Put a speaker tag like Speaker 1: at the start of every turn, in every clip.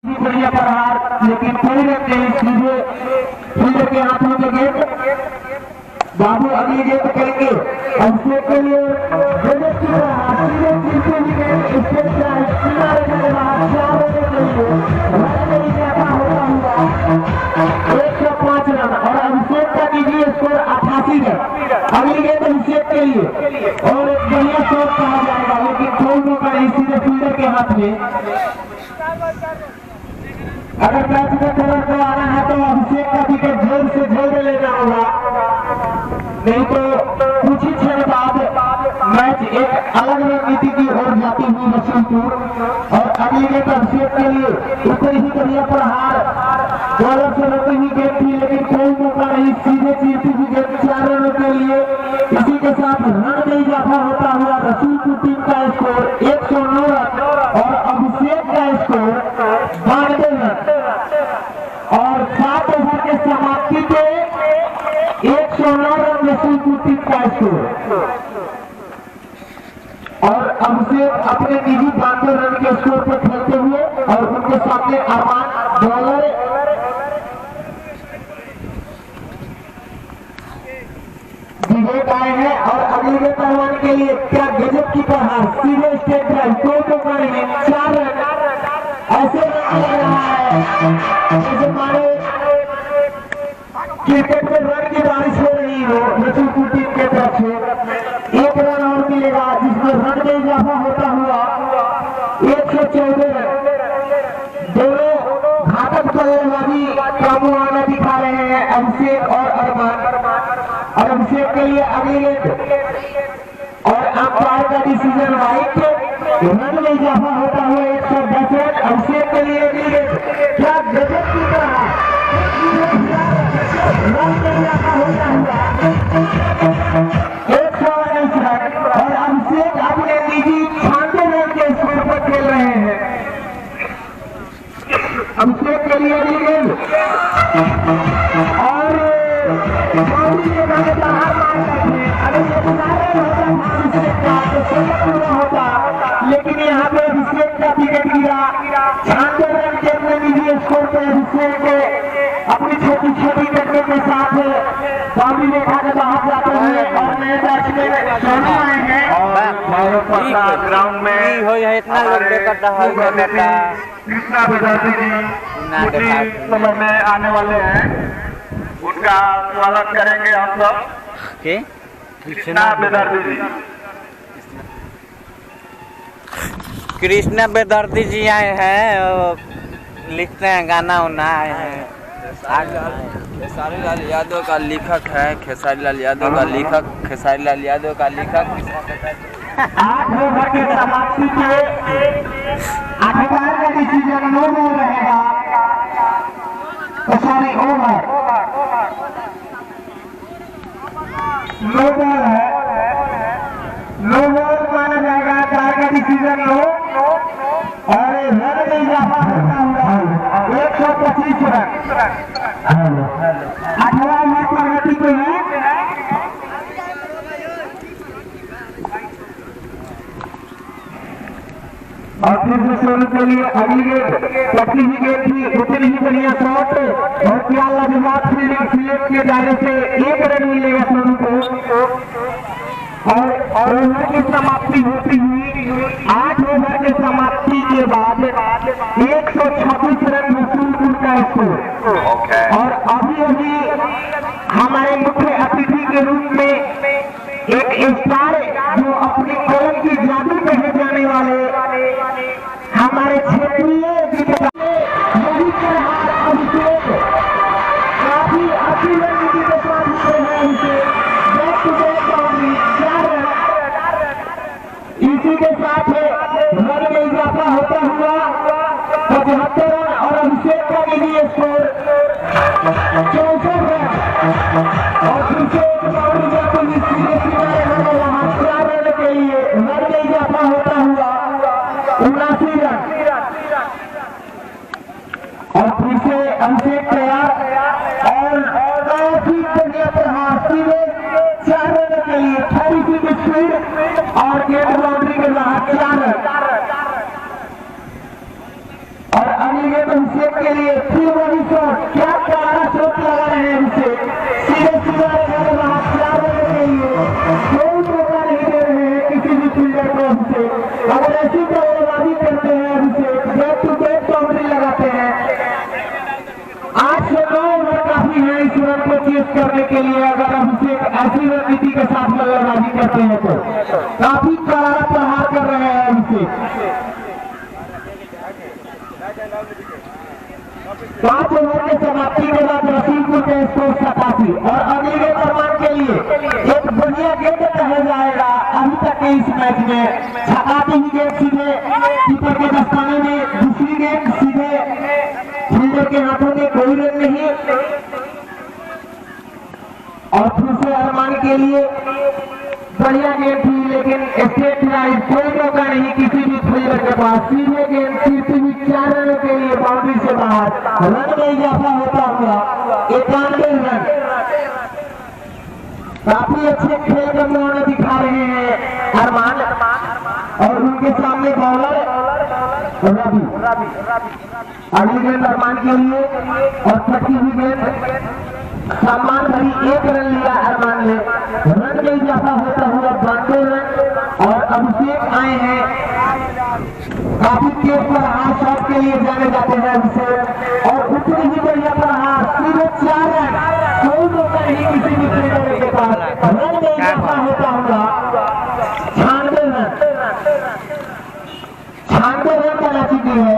Speaker 1: बढ़िया प्रहार, लेकिन कोई नहीं सीधे फील्डर के हाथों में गेंद। बाबू अगली गेंद करेंगे उसके के लिए गजब की प्रहार, सीधे सीधे ही गेंद स्टेट का सीधा रहने के बाद 4 रन के लिए भारत में ऐसा होता हुआ 105 रन और अभिषेक का निजी स्कोर 88 रन। अगली गेंद अभिषेक के लिए और एक बढ़िया शॉट कहा जाएगा, लेकिन कोई मौका नहीं, सीधे फील्डर के हाथ में। अगर मैच में कलर को आना है तो अभिषेक का विकेट जल्द से जल्द लेना होगा, नहीं तो कुछ ही क्षण बाद मैच एक अलग रणनीति की ओर जाती हुई रसूलपुर। और अगली गेंद अभिषेक के लिए ऊपर ही बढ़िया प्रहार, बॉलर से रोकी हुई गेंद थी, लेकिन कोई मौका नहीं, सीधे चीरती हुई गेंद 4 रनों के लिए। इसी के साथ रन में इजाफा होता हुआ रसूलपुर टीम का स्कोर 109 रन और अभिषेक का स्कोर 92 रन और 7 ओवर के समाप्ति पे 109 रन रसूलपुर टीम का स्कोर। और अभिषेक अपने निजी 92 रन के स्कोर पर खेलते हुए और उनके सामने अरमान बॉलर विवेक आए हैं। और अगली गेंद पहलवान के लिए क्या गजब की प्रहार, सीधे स्टेट ड्राइव, कोई मौका नहीं, 4 रन। ऐसे लग रहा है जैसे मानो क्रिकेट में रन की बारिश हो रही हो रसूलपुर टीम के तरफ से। 1 रन और मिलेगा जिसमें रन में इजाफा होता हुआ 114 रन। दोनों घातक बल्लेबाजी का मुआवजा दिखा रहे हैं अभिषेक और अरमान। और अभिषेक के लिए अगली गेंद और अंपायर का डिसीजन राइट, रन में इजाफा होता हुआ 110 रन। अभिषेक के लिए अगली गेंद, क्या गजब की तरह रन में इजाफा होता हुआ 119 रन और अभिषेक अपने निजी 96 रन के स्कोर पर खेल रहे हैं। अभिषेक के लिए अगली गेंद और लेकिन यहाँ पे अभिषेक का विकेट गिरा। 96 रन के अपने निजी स्कोर पे अभिषेक अपनी छोटी छोटी विकेट के साथ बाउंड्री रेखा के बाहर जाते हुए और नए बैट्समैन सोनू आए हैं। और ग्राउंड में
Speaker 2: हो इतना लोग करता है
Speaker 1: कृष्णा बेदर्दी जी नंबर में आने वाले हैं, उनका स्वागत करेंगे हम सब। कृष्णा बेदर्दी जी,
Speaker 2: कृष्णा बेदर्दी जी आए हैं, लिखते हैं गाना उना आए हैं।
Speaker 3: खेसारी लाल यादव का लेखक है, खेसारी लाल यादव का लेखक, खेसारी लाल यादव का लेखक।
Speaker 1: 8 ओवर के समाप्ति पे अंपायर का डिसीजन नो बॉल रहेगा, सॉरी ओवर नो बॉल है, नो बॉल माना जाएगा। अंपायर का डिसीजन नो और रन में इजाफा होता हुआ 125 रन। 8वां ओवर प्रगति पे है और फिर से सोनू के लिए अगली गेंद पतली ही गेंद थी, उतनी ही बढ़िया शॉट और क्या लाजवाब फील्डिंग, सिलेक्ट के दायरे से 1 रन मिलेगा सोनू को। और ओवर की समाप्ति होती हुई 8 ओवर के समाप्ति के बाद 126 रन रसूलपुर का स्कोर। और अभी अभी हमारे मुख्य अतिथि के रूप में एक स्टार जो अपनी कलम की जादू कहे जाने वाले हमारे क्षेत्रीय अभिषेक काफी अच्छी रणनीति के साथ हैं उनसे back to back boundary 4 run. इसी के साथ रन में इजाफा होता हुआ 75 रन और अभिषेक का निजी स्कोर 64 रन। और फिर से एक बाउंड्री जाती हुई सीधे किनारे हमें वहां 4 रन के लिए रन में इजाफा होता हुआ 79 रन। और फिर से अभिषेक तैयार और काफी बढ़िया प्रहार, सीधे 4 रन के लिए 36 स्पीड और गेट बाउंड्री के बाहर 4 रन। और अगली गेंद अभिषेक के लिए फिर वही शॉट, क्या प्यारा शॉट लगा रहे हैं अभिषेक, सीधे सीधा चार रन के लिए कोई मौका नहीं दे रहे हैं किसी भी फील्डर को अभिषेक। अगर ऐसी बल्लेबाजी करते हैं अभिषेक, बैक टू बैक बाउंड्री लगाते हैं। 8 से 9 ओवर काफी है इस रन को चेस करने के लिए। अगर अभिषेक ऐसी रणनीति के साथ बल्लेबाजी करते हैं तो काफी करारा प्रहार कर रहे हैं अभिषेक। 5 ओवर के समाप्ति के बाद रसूलपुर के स्कोर 87 और अगली गेंद अरमान के लिए एक बढ़िया गेंद कहा जाएगा। अभी तक के इस मैच में छकाती हुई गेंद सीधे कीपर के दस्ताने में, दूसरी गेंद सीधे फील्डर के हाथों में, कोई रन नहीं। और फिर से अरमान के लिए बढ़िया गेंद थी लेकिन स्ट्रेट ड्राइव, कोई मौका नहीं किसी भी फील्डर के पास। सीधे गेंद सिर्फ 4 रनों के लिए बाउंड्री से बाहर। रन में इजाफा होता हुआ 91 रन। काफी अच्छे खेल का मुआवजा दिखा रहे हैं अरमान और उनके सामने बॉलर रवि। अगली गेंद अरमान के लिए और छठी हुई गेंद सम्मान भरी 1 रन लिया अरमान ने। रन में इजाफा होता हुआ 92 रन और अभिषेक आए हैं। काफी तेज प्रहार शॉट के लिए जाने जाते हैं अभिषेक और उतनी ही बढ़िया प्रहार, सीधे 4 रन, कोई मौका नहीं किसी भी फील्डर के पास। रन में इजाफा होता हुआ 96 रन, 96 रन बना चुकी है।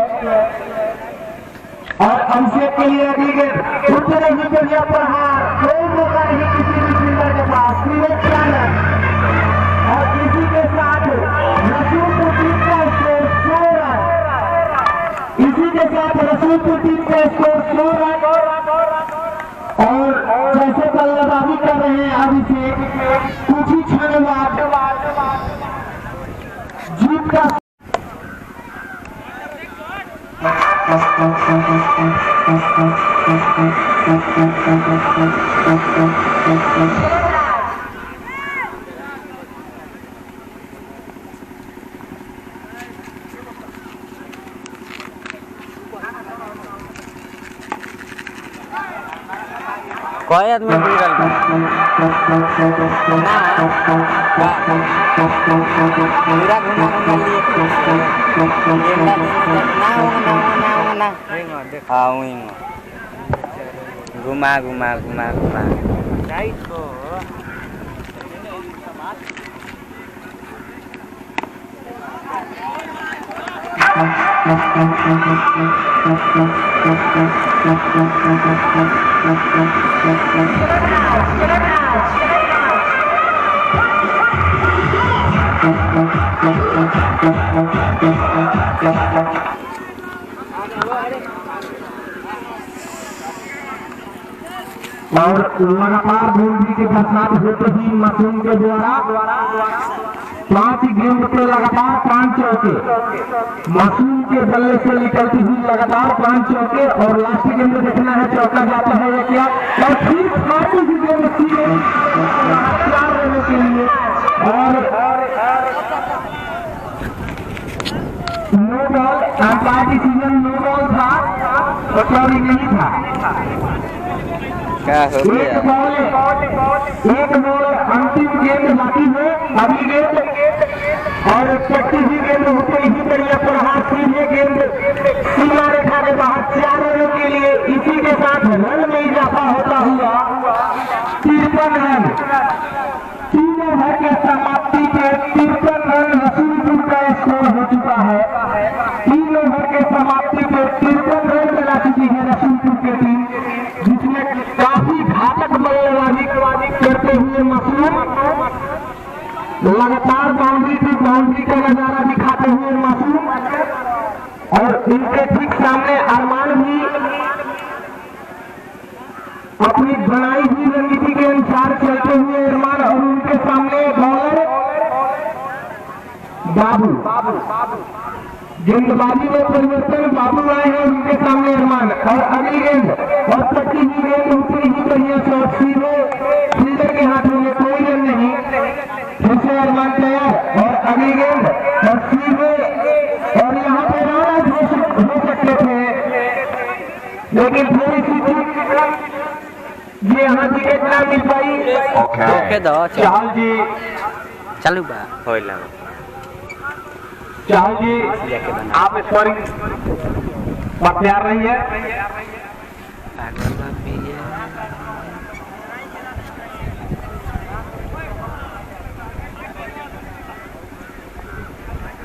Speaker 1: और अभिषेक के लिए अगली गेंद उतने ही बढ़िया प्रहार, कोई मौका नहीं किसी भी फील्डर के पास, सीधे 4 रन। और इसी के साथ रसूलपुर टीम का स्कोर 100 रन। इसी के साथ रसूलपुर टीम का स्कोर 100 रन। और जैसे बल्लेबाजी कर रहे हैं अभिषेक, कुछ ही क्षण बाद जीत का
Speaker 2: कोई आदमी बिगड़ गया पूरा घुमा घुमा घुमा घुमा
Speaker 1: और लगातार बाउंड्री के साथ होते ही मासूम के द्वारा 5 गेंद पे लगातार 5 चौके, मासूम के बल्ले से निकलती हुई लगातार 5 चौके। और लास्ट गेंद देखना है चौका जाता है या क्या। और फिर 5 गेंद सीधे 4 रनों के लिए। और no ball, umpire decision no ball था, पटौरी नहीं था।
Speaker 2: क्या हो गया?
Speaker 1: एक बॉल अंतिम गेंद बाकी है, अभी गेंद और 25 गेंद होते ही बढ़िया प्रहार, सीधे गेंद सीमा रेखा के बाहर 4 रनों के लिए। इसी के साथ रन में इजाफा होता हुआ 53 रन। 3 ओवर के समाप्ति पे 53 रन रसूलपुर का स्कोर हो चुका है। 3 ओवर के समाप्ति पे 53 रन बना चुकी है रसूलपुर की टीम, जिसमें काफी घातक बल्लेबाजी करते हुए मासूम लगातार बाउंड्री का नजारा दिखाते हुए मासूम और इनके ठीक सामने अरमान भी अपनी बनाई हुई रणनीति के अनुसार चलते हुए अरमान और उनके सामने बॉलर बाबू। गेंदबाजी में परिवर्तन, बाबू आए हैं उनके सामने अरमान। और अगली गेंद और 25 गेंद उतनी ही बढ़िया शॉट, सीधे फील्डर के हाथों में, कोई रन नहीं। फिर से अरमान तैयार और अगली गेंद और सीधे, और यहाँ पे रन हो सकते थे लेकिन थोड़ी सी चूक ये यहाँ विकेट ना मिल पाई।
Speaker 2: ओके दो
Speaker 1: चाहल जी
Speaker 2: चालू बा होइला
Speaker 1: चाहल जी आप स्कोरिंग पर तैयार रही है।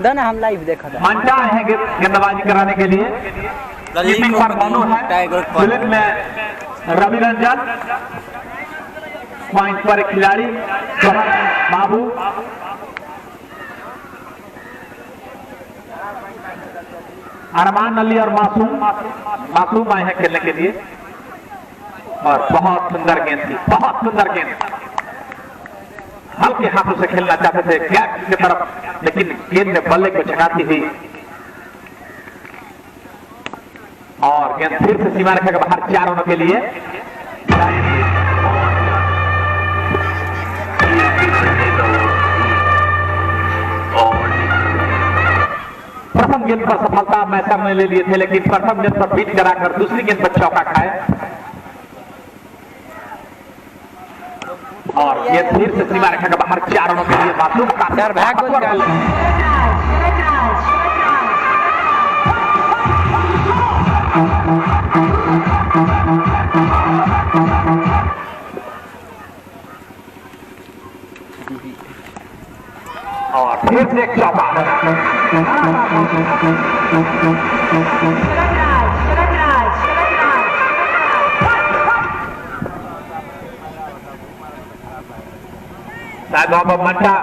Speaker 2: दाना हम लाइव देखा था।
Speaker 1: मंटा है गेंदबाजी कराने के लिए। कीपिंग पर मोनू है, फिल्म में रवि रंजन, पॉइंट पर एक खिलाड़ी बाबू, अरमान अली और मासूम आए हैं खेलने के लिए। और बहुत सुंदर गेंद थी, बहुत सुंदर गेंद, हल्के हाथों से खेलना चाहते थे गैप की तरफ, लेकिन गेंद ने बल्ले को चढ़ाती हुई और गेंद फिर से सीमा रेखा के बाहर 4 रनों के लिए। प्रथम गेंद पर सफलता मैसर ने ले लिए थे, लेकिन प्रथम गेंद पर बीट कराकर दूसरी गेंद पर चौका खाए और ये फिर से सीमा रेखा के बाहर 4 रनों के लिए मासूम का चार भाग और फिर से एक चौका। शायद वहां पर मंटा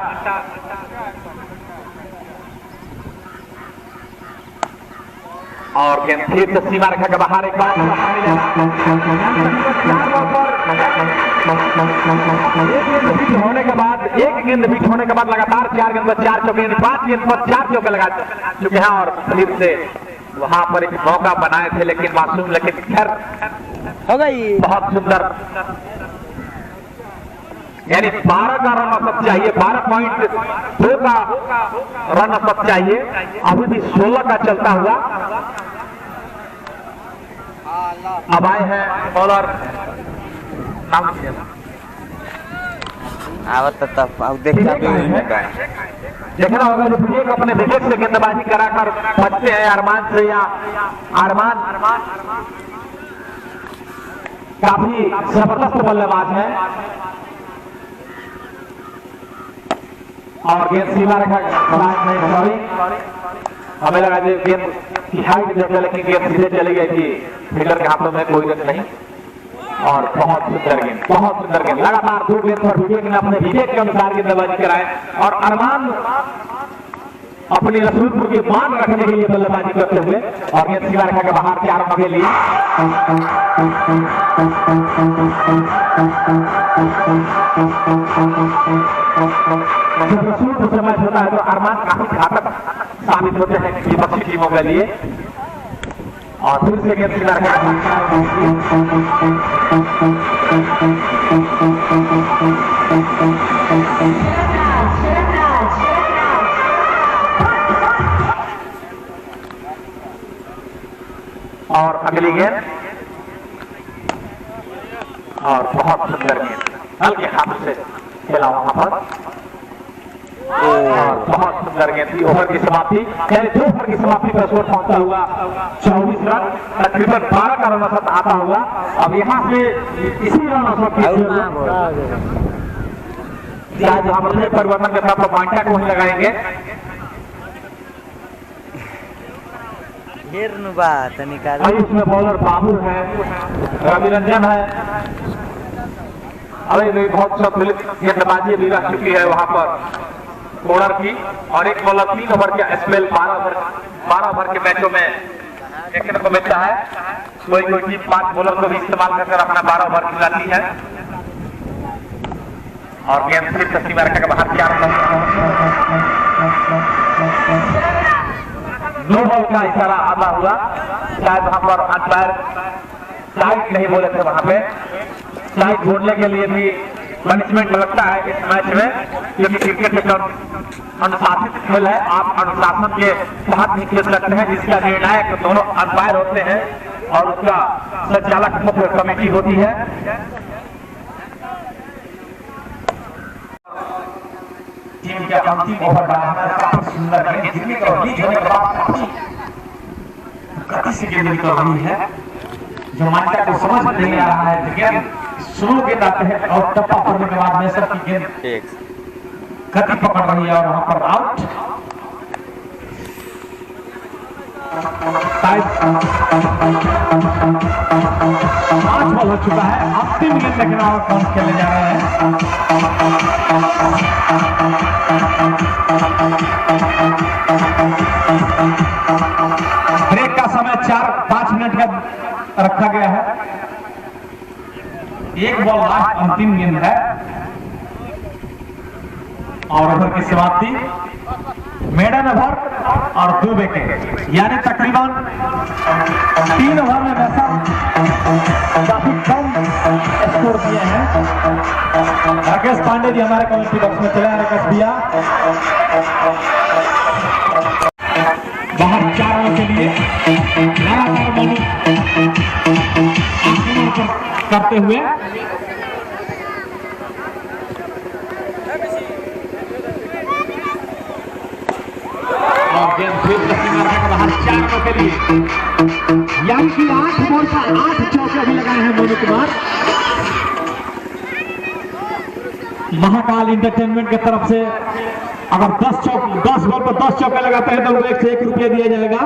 Speaker 1: और गेंद फिर से सीमा रेखा के बाहर एक बार होने के बाद एक गेंद बीट होने के बाद लगातार 4 गेंद पर 4 चौके, 5 गेंद पर 4 चौके लगा चुके हैं और फिर से वहां पर एक मौका बनाए थे लेकिन मासूम, लेकिन खैर
Speaker 2: हो गई।
Speaker 1: बहुत सुंदर, यानी 12 का रन औसत चाहिए, 12.2 का रन औसत चाहिए, अभी भी 16 का चलता हुआ। अब आए हैं बॉलर
Speaker 2: आवत तब अब देखा भी
Speaker 1: देखना होगा जो विकेट अपने विकेट से गेंदबाजी कराकर बचते हैं अरमान से, या अरमान काफी जबरदस्त बल्लेबाज है और गेंद सीमा रेखा नहीं, सॉरी हमें लगा कि गेंद की हाइट देख, लेकिन गेंद सीधे चली गई थी, फील्डर के हाथों में कोई रन नहीं। और बहुत सुंदर गेंद, बहुत सुंदर गेंद, लगातार 2 गेंद पर विकेट ने अपने विकेट के अनुसार गेंदबाजी कराए और अरमान अपनी रसूलपुर की मान रखने के लिए बल्लेबाजी करते हुए और गेंद सीमा रेखा के बाहर 4 रनों के लिए। जब रसूलपुर से मैच होता है तो अरमान काफी घातक साबित होते हैं विपक्षी टीमों के लिए और फिर से गेंद सीमा रेखा और अगली गेंद और बहुत सुंदर गेंद, हल्के हाथ से खेला वहां पर और बहुत सुंदर गेंद थी। ओवर की समाप्ति, यानी 2 ओवर की समाप्ति पर स्कोर पहुंचता हुआ 24 रन, तकरीबन 12 का रन औसत आता हुआ। अब यहाँ से इसी रन औसत आज हम अपने परिवर्तन के साथ पॉइंटा को ही लगाएंगे। इसमें बॉलर बाबू है, रवि रंजन है, अरे बहुत सब गेंदबाजी भी रख चुकी है वहां पर बॉलर की, और एक बॉलर 3 ओवर के स्पेल 12 ओवर के मैचों में देखने को मिलता है। कोई टीम 5 बॉलर को भी इस्तेमाल कर अपना 12 ओवर खिलाती है और गेंद फिर से सीमा रेखा के बाहर 4 रन। 2 बॉल का इशारा आधा हुआ, शायद वहां पर अंपायर साइड नहीं बोले थे, वहां पे साइड बोलने के लिए भी पनिशमेंट लगता है इस मैच में, क्योंकि क्रिकेट एक अनुशासित खेल है, आप अनुशासन के साथ ही खेल सकते हैं, जिसका निर्णायक दोनों अंपायर होते हैं और उसका संचालक मुख्य कमेटी होती है। टीम के अंतिम ओवर डाला काफी सुंदर है, जितने का लीड होने के बाद काफी गति से गेंद निकल रही है, जो मान्यता को समझ में नहीं आ रहा है। गेंद स्लो गेंद आते हैं और टप्पा पड़ने के बाद नेसर की गेंद गति पकड़ रही है और वहां पर आउट। 5 बॉल हो चुका है, अंतिम गेंद लेकिन आउट काउंट खेले जा रहे हैं। ब्रेक का समय 4-5 मिनट का रखा गया है। एक बॉल लास्ट अंतिम गेंद है और ओवर की समाप्ति मेडन ओवर और 2 विकेट, यानी तकरीबन 3 ओवर में वैसा काफी कम स्कोर दिए हैं। राकेश पांडे जी हमारे कमेंट्री बॉक्स में चले, राकेश भैया बाहर 4 रन के लिए लगातार मनु करते हुए और गेंद फिर बाहर 4 रनों के लिए, यानी कि 8 बॉल का 8 चौके भी लगाए हैं मोनू कुमार। महाकाल इंटरटेनमेंट की तरफ से अगर 10 बॉल पर 10 चौके लगाते हैं तो उनको 1 से 1 रुपया दिया जाएगा।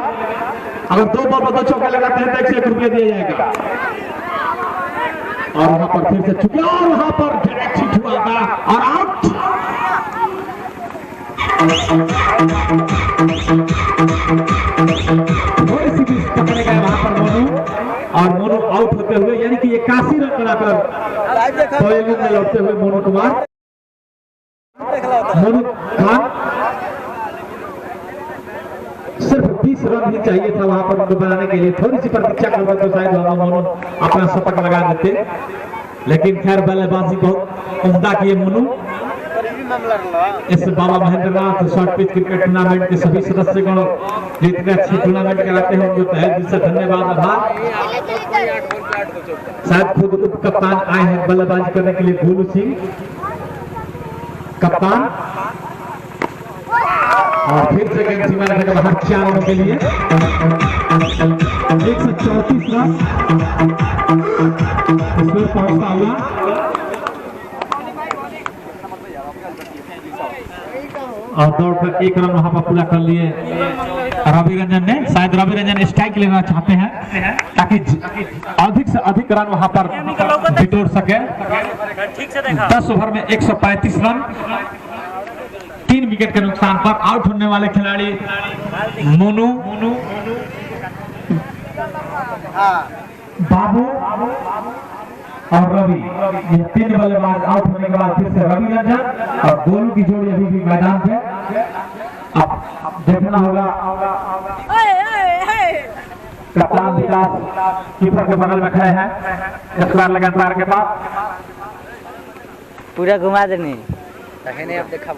Speaker 1: अगर 2 बॉल पर 2 चौके लगाते हैं तो 1 से 1 रुपया दिया जाएगा। और वहां पर फिर से चुका और वहां पर डायरेक्ट हिट हुआ था और आउट। थोड़ी सी भी पकड़े गए वहां पर मोनू और मोनू आउट होते हुए, यानी कि 81 रन बनाकर पवेलियन में लौटते हुए मोनू कुमार। मोनू खान सिर्फ 20 रन ही चाहिए था वहां पर उनको बनाने के लिए, थोड़ी सी प्रतीक्षा कर रहे तो शायद मोनू अपना शतक लगा देते, लेकिन खैर बल्लेबाजी बहुत उम्दा किए मोनू। इस Baba Mahendranath short pitch cricket tournament के सभी सदस्यगण जितने अच्छे टूर्नामेंट कराते हैं उनको तहे दिल से धन्यवाद, आभार। शायद खुद उप कप्तान आए हैं बल्लेबाजी करने के लिए, भोलू सिंह कप्तान। और फिर से गेंद सीमा रेखा के बाहर 4 रनों के लिए 134 रन इसमें पहुंचता हुआ और दौड़ कर 1 रन वहां पर पूरा कर लिए रवि रंजन ने। शायद रवि रंजन स्ट्राइक लेना चाहते हैं ताकि अधिक से अधिक रन वहां पर बिटोर सके। 10 ओवर में 135 रन, 3 विकेट के नुकसान पर आउट होने वाले खिलाड़ी मोनू, बाबू और रवि, ये 3 बल्लेबाज आउट होने के बाद फिर से रवि रंजन और गोलू की जोड़ी अभी भी मैदान पे। अब देखना होगा कप्तान विकास कीपर के बगल में खड़े हैं, स्क्वायर लगातार के पास
Speaker 2: पूरा घुमा देनी
Speaker 3: आप देखा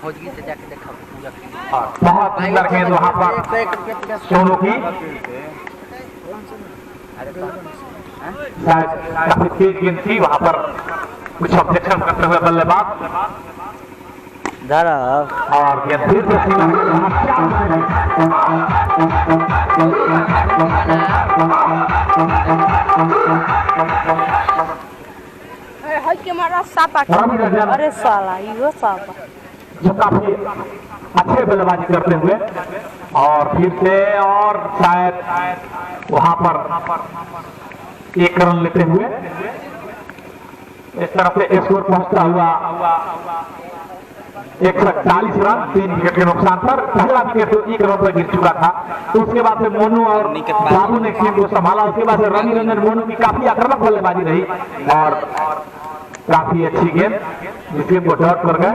Speaker 3: भोजगी से जाके देखा
Speaker 1: बहुत सुंदर गेंद वहां पर सोनू की, काफी तेज गेंद थी वहां पर, कुछ ऑब्जेक्शन करते हुए बल्लेबाज और गेंद फिर से
Speaker 4: अरे साला यो साला
Speaker 1: जो काफी अच्छे बल्लेबाजी करते हुए और फिर से और शायद वहां पर 1 रन लेते हुए इस तरफ से स्कोर पहुंचता हुआ 140 रन, 3 विकेट के नुकसान पर। पहला विकेट तो 1 रन पर गिर चुका था, तो उसके बाद से मोनू और बाबू ने गेंद को संभाला। उसके बाद से रवि रंजन मोनू की काफी आक्रामक बल्लेबाजी रही और काफी अच्छी गेंद जिस गेंद को डॉट कर गए।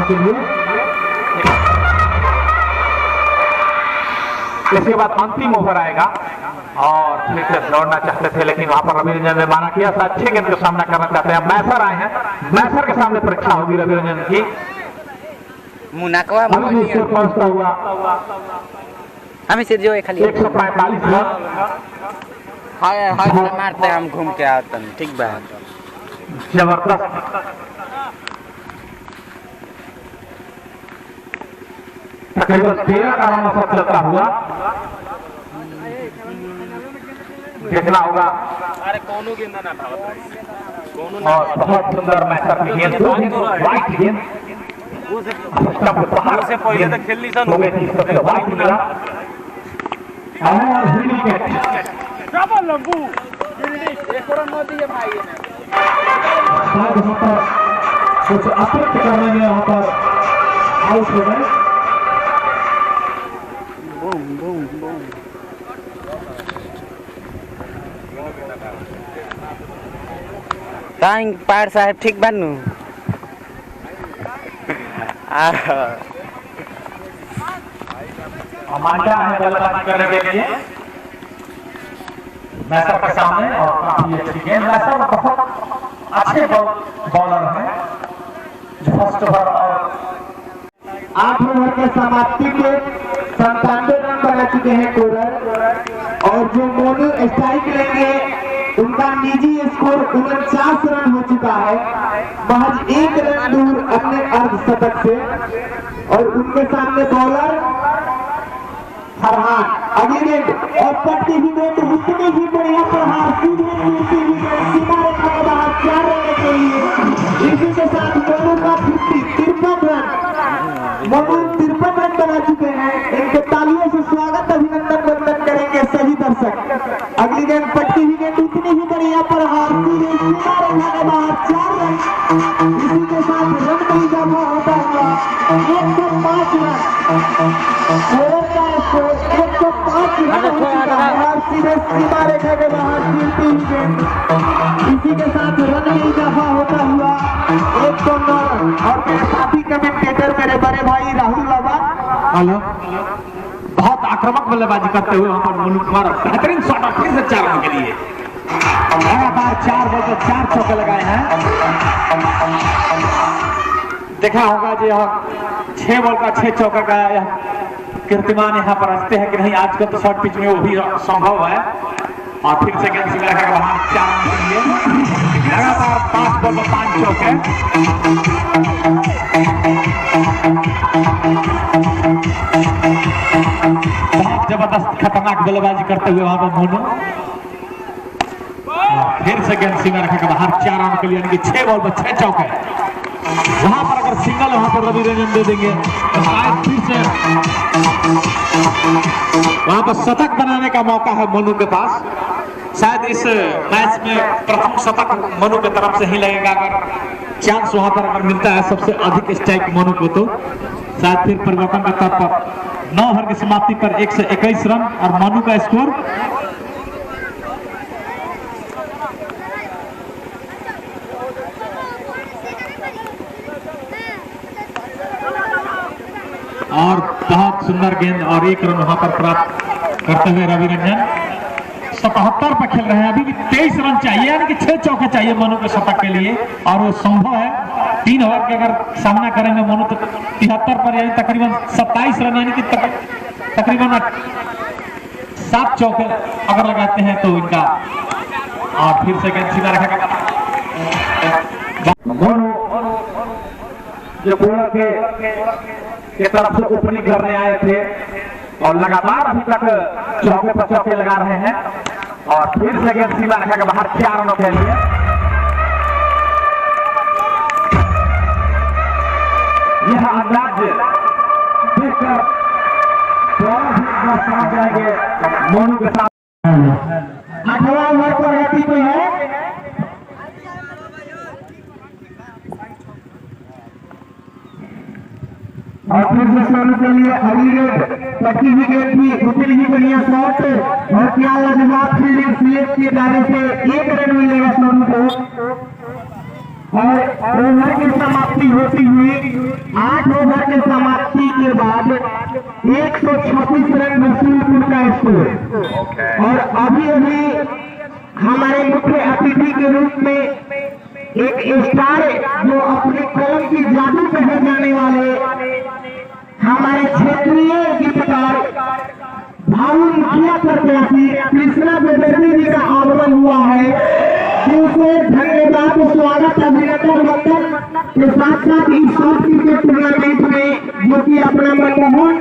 Speaker 1: के लिए इसके बाद अंतिम ओवर आएगा और फिर से दौड़ना चाहते थे, लेकिन वहां पर रवि रंजन ने माना किया। अच्छे गेंद का सामना करना चाहते हैं, मैसर आए हैं, मैसर के सामने परीक्षा होगी रवि रंजन की।
Speaker 2: मुनाकवा
Speaker 1: अभी स्कोर पहुंचता हुआ
Speaker 2: हमें सिर जो है खाली
Speaker 1: 145 रन।
Speaker 2: हाय हाय मारते हम घूम के आते हैं ठीक बा
Speaker 1: जबरदस्त तकरीबन 13 का रन औसत चलता हुआ देखना होगा।
Speaker 3: अरे कौनो गेंदा ना भावत
Speaker 1: और बहुत सुंदर मैच की गेंद वाइट गेंद
Speaker 3: से पहले तो खेलनी सन
Speaker 1: हो गई थी सबसे वाइट मिला और विकेट
Speaker 3: डबल लंबू एक और न दिए भाई ने
Speaker 1: शायद वहाँ पर कुछ अतिरिक्त करने में वहाँ पर आउट हो गए।
Speaker 2: तांग पार साहब ठीक बनू
Speaker 1: मांडा है बल्लेबाजी करने के लिए मैसर के सामने और काफी अच्छी गेंद। मैसर बहुत अच्छे बॉलर हैं जो फर्स्ट ओवर और 8 ओवर के समाप्ति के 97 रन बना चुके हैं कोरर और जो मोनू स्ट्राइक लेंगे उनका निजी स्कोर 49 रन हो चुका है, महज 1 रन दूर अपने अर्धशतक से। और उनके सामने बॉलर फरहान अगली गेंद और पट्टी ही गेंद उतनी ही बढ़िया प्रहार सीधे सीधी गेंद सीधा रेखा के बाहर 4 रन के लिए। इसी के साथ मोनू का 53 रन मोनू 53 रन बना चुके हैं। इनके तालियों से स्वागत अभिनंदन वंदन करेंगे सही दर्शक। अगली गेंद पट्टी ही गेंद उतनी ही बढ़िया प्रहार सीधे सीधा रेखा के बाहर 4 रन। इसी के साथ रन में इजाफा होता हुआ 105 रन कोरर का स्कोर 105 रन हो चुका है और सीधे सीमा रेखा के बाहर गिरती हुई गेंद। इसी के साथ रन में इजाफा होता हुआ 109 रन। और मेरे साथी कमेंटेटर मेरे बड़े भाई राहुल बाबा हेलो बहुत आक्रामक बल्लेबाजी करते हुए वहां पर मोनू कुमार बेहतरीन शॉट और फिर से 4 रन के लिए लगातार 4 बॉल पर 4 चौके लगाए हैं। देखा होगा जी 6 बॉल का 6 चौका का कीर्तिमान यहाँ पर रचते हैं कि नहीं। आजकल तो शॉर्ट पिच में वो भी संभव है। और फिर से गेंद से लगा वहां 4 रन के लिए लगातार 5 बॉल पर 5 चौके। बहुत जबरदस्त खतरनाक बल्लेबाजी करते हुए वहां पर मोनू फिर से गेंद सीमा रेखा के बाहर 4 रन के लिए यानी कि 6 बॉल पर 6 चौके। वहां पर अगर सिंगल वहां पर रवि रंजन दे देंगे तो शायद फिर से वहां पर शतक बनाने का मौका है मनु के पास। शायद इस मैच में प्रथम शतक मनु की तरफ से ही लगेगा। अगर चांस वहां पर अगर मिलता है सबसे अधिक स्ट्राइक मनु को तो शायद फिर परिवर्तन के तौर पर 9 ओवर की समाप्ति पर 121 रन और मनु का स्कोर और बहुत सुंदर गेंद और 1 रन वहां पर प्राप्त करते हुए रवि रंजन 77 पर खेल रहे हैं। अभी भी 23 रन चाहिए यानी कि 6 चौके चाहिए मनु के शतक के लिए और वो संभव है। 3 ओवर के अगर सामना करेंगे मनु तो 73 पर यानी तकरीबन 27 रन यानी कि तकरीबन 7 चौके अगर लगाते हैं तो इनका। और फिर से गेंद सीधा रखेगा मनु जो बॉलर के तरफ से ओपनिंग करने आए थे और लगातार अभी तक चौके पर चौके लगा रहे हैं। और फिर से गेंद सीमा रेखा के बाहर 4 रनों के लिए। यह अंदाज देखकर समझ जाएंगे मोनू के साथ 8वां ओवर पर रहती हुई है। और फिर से सोनू के लिए अगली गेंद पट्टी हुई गेंद भी उतनी ही बढ़िया शॉट और क्या लाजवाब फील्डिंग स्लिप के दायरे से 1 रन मिलेगा सोनू को। और ओवर की समाप्ति होती हुई 8 ओवर की समाप्ति के बाद 136 रन रसूलपुर का स्कोर। और अभी अभी हमारे मुख्य अतिथि के रूप में एक स्टार जो अपने कलम की जादू कहे जाने वाले हमारे क्षेत्रीय गीतकार भावी मुखिया प्रत्याशी कृष्णा बेदर्दी जी का आगमन हुआ है। उसे धन्यवाद, स्वागत, अभिनंदन वंदन के साथ साथ इस शॉर्ट क्रिकेट टूर्नामेंट में जो कि अपना मनमोहन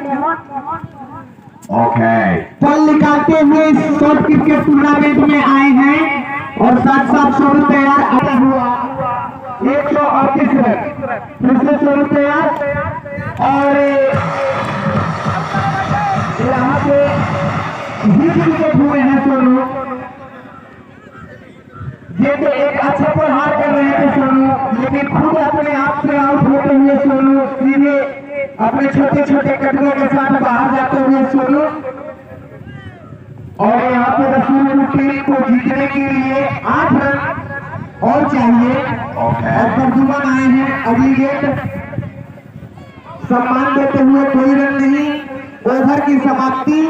Speaker 1: पल निकालते हुए इस शॉर्ट क्रिकेट टूर्नामेंट में आए हैं और साथ साथ स्वरूप तैयार आता हुआ 138 रन फिर से स्वरूप तैयार और यहाँ पे हिट विकेट हुए हैं सोनू। ये तो एक अच्छे पर हार कर रहे थे सोनू, लेकिन खुद अपने आप से आउट होते हुए सोनू सीधे अपने छोटे छोटे कदमों के साथ बाहर जाते हुए सोनू। और यहाँ पे रसूलपुर टीम को जीतने के लिए 8 रन और चाहिए और प्रद्युमन आए हैं अगली गेंद सम्मान देते हुए, कोई रन नहीं। ओवर की समाप्ति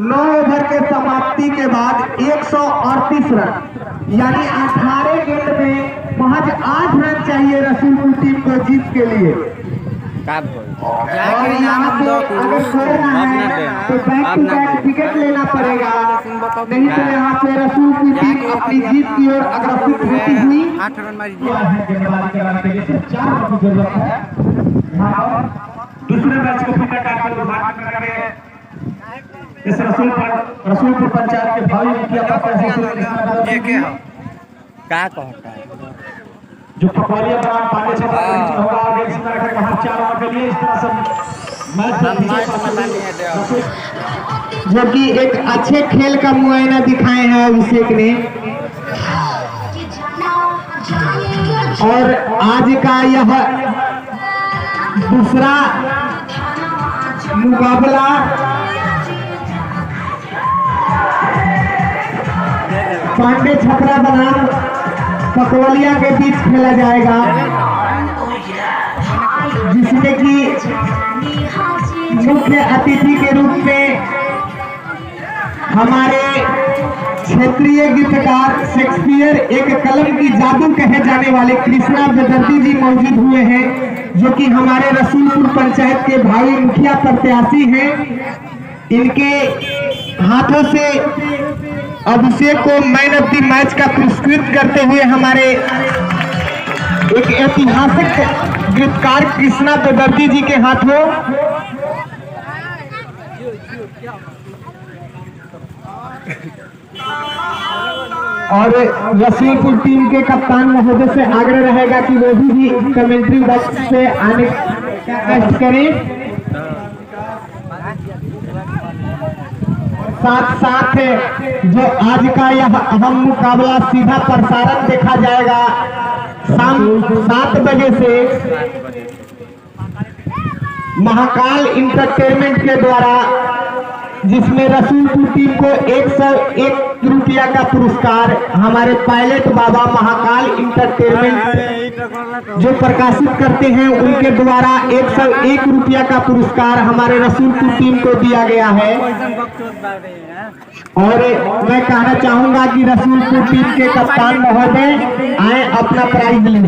Speaker 1: 9 ओवर के समाप्ति के बाद 138 रन यानी 18 गेंद में महज 8 रन चाहिए रसूलपुर टीम को जीत के लिए। और यहाँ पे अगर खेलना है तो बैक टू बैक विकेट लेना पड़ेगा, नहीं तो यहाँ पे रसूलपुर टीम अपनी जीत की ओर अग्रसर होती हुई
Speaker 2: 8 रन मारी।
Speaker 1: 4 रन की जरूरत है। दूसरे मैच को फिर काटकर उद्घाटन करेंगे इस रसूलपुर पंचायत के भावी मुखिया
Speaker 2: क्या कहता है
Speaker 1: जो पकवालिया बनाम पांडे छपरा के बीच में होगा और एक समय रखा वहां 4 ओवर के लिए इस तरह से मैच जो कि एक अच्छे खेल का मुआयना दिखाए हैं अभिषेक ने। और आज का यह दूसरा मुकाबला पांडे छपरा बनाम पकवलिया के बीच खेला जाएगा, जिसमें कि मुख्य अतिथि के रूप में हमारे क्षेत्रीय गीतकार शेक्सपियर एक कलम की जादू कहे जाने वाले कृष्णा बेदर्दी जी मौजूद हुए हैं, जो कि हमारे रसूलपुर पंचायत के भावी मुखिया प्रत्याशी हैं। इनके हाथों से अभिषेक को मैन ऑफ द मैच का पुरस्कृत करते हुए हमारे एक ऐतिहासिक गीतकार कृष्णा बेदर्दी जी के हाथों और रसूलपुर टीम के कप्तान महोदय से आग्रह रहेगा कि वो भी कमेंट्री बॉक्स से आने का कष्ट करें। साथ साथ जो आज का यह अहम मुकाबला सीधा प्रसारण देखा जाएगा शाम 7 बजे से महाकाल इंटरटेनमेंट के द्वारा, जिसमें रसूलपुर टीम को 101 रुपया का पुरस्कार हमारे पायलट बाबा महाकाल इंटरटेनमेंट जो प्रकाशित करते हैं उनके द्वारा 101 रुपया का पुरस्कार हमारे रसूलपुर टीम को दिया गया है। और मैं कहना चाहूंगा कि रसूलपुर टीम के कप्तान महोदय आए अपना प्राइज लें।